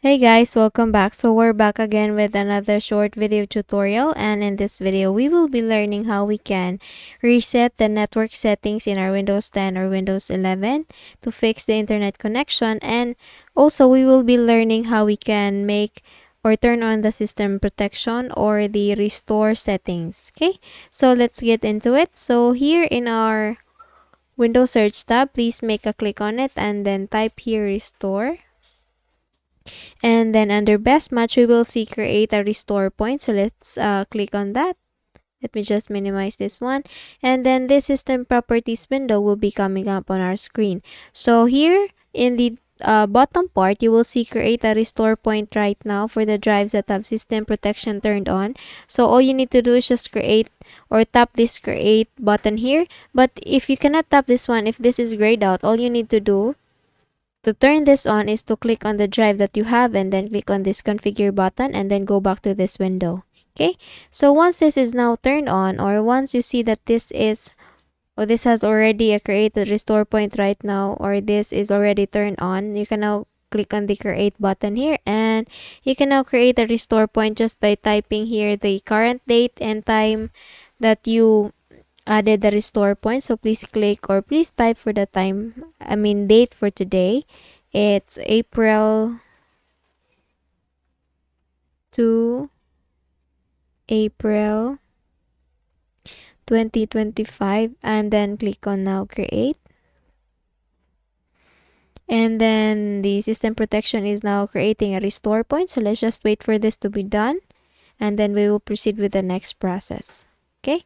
Hey guys, welcome back. So we're back again with another short video tutorial, and in this video we will be learning how we can reset the network settings in our Windows 10 or Windows 11 to fix the internet connection, and also we will be learning how we can make or turn on the system protection or the restore settings. Okay, so let's get into it. So here in our Windows search tab, please make a click on it and then type here restore. And then under best match, we will see create a restore point. So let's click on that. Let me just minimize this one. And then this system properties window will be coming up on our screen. So here in the bottom part, you will see create a restore point right now for the drives that have system protection turned on. So all you need to do is just create or tap this create button here. But if you cannot tap this one, if this is grayed out, all you need to do to turn this on is to click on the drive that you have and then click on this configure button and then go back to this window. Okay, so once this is now turned on, or once you see that this is or this has already a created restore point right now, or this is already turned on, you can now click on the create button here and you can now create a restore point just by typing here the current date and time that you added the restore point. So please click or please type for the date for today. It's April to April 2025 and then click on now create. And then the system protection is now creating a restore point. So let's just wait for this to be done and then we will proceed with the next process. Okay.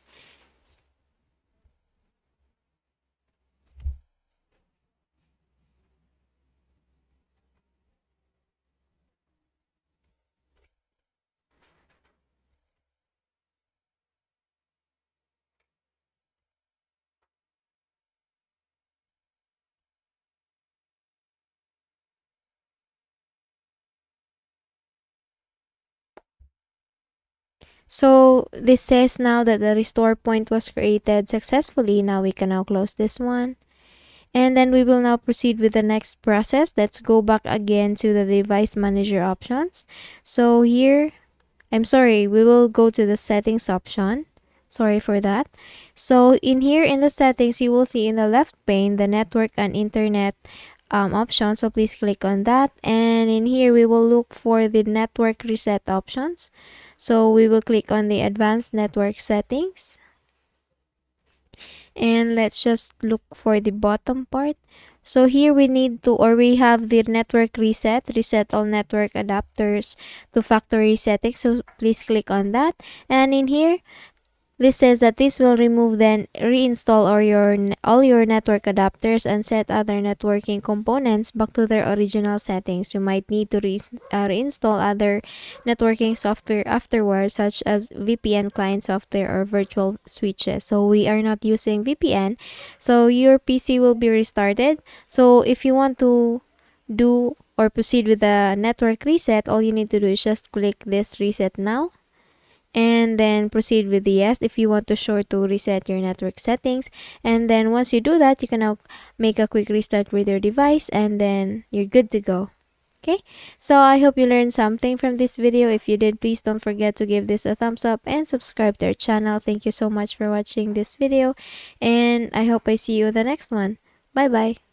So this says now that the restore point was created successfully. Now we can now close this one. And then we will now proceed with the next process. Let's go back again to the device manager options. So here, we will go to the settings option. Sorry for that. So in here in the settings, you will see in the left pane the network and internet option. So please click on that. And in here, we will look for the network reset options. So we will click on the advanced network settings. And let's just look for the bottom part. So here we have the network reset all network adapters to factory settings. So please click on that. And in here, this says that this will remove then reinstall all your network adapters and set other networking components back to their original settings. You might need to reinstall other networking software afterwards, such as VPN client software or virtual switches. So we are not using VPN, so your PC will be restarted. So if you want to do or proceed with the network reset, all you need to do is just click this reset now and then proceed with the yes if you want to reset your network settings. And then once you do that, you can now make a quick restart with your device and then you're good to go. Okay, so I hope you learned something from this video. If you did, please don't forget to give this a thumbs up and subscribe to our channel. Thank you so much for watching this video and I hope I see you in the next one. Bye bye.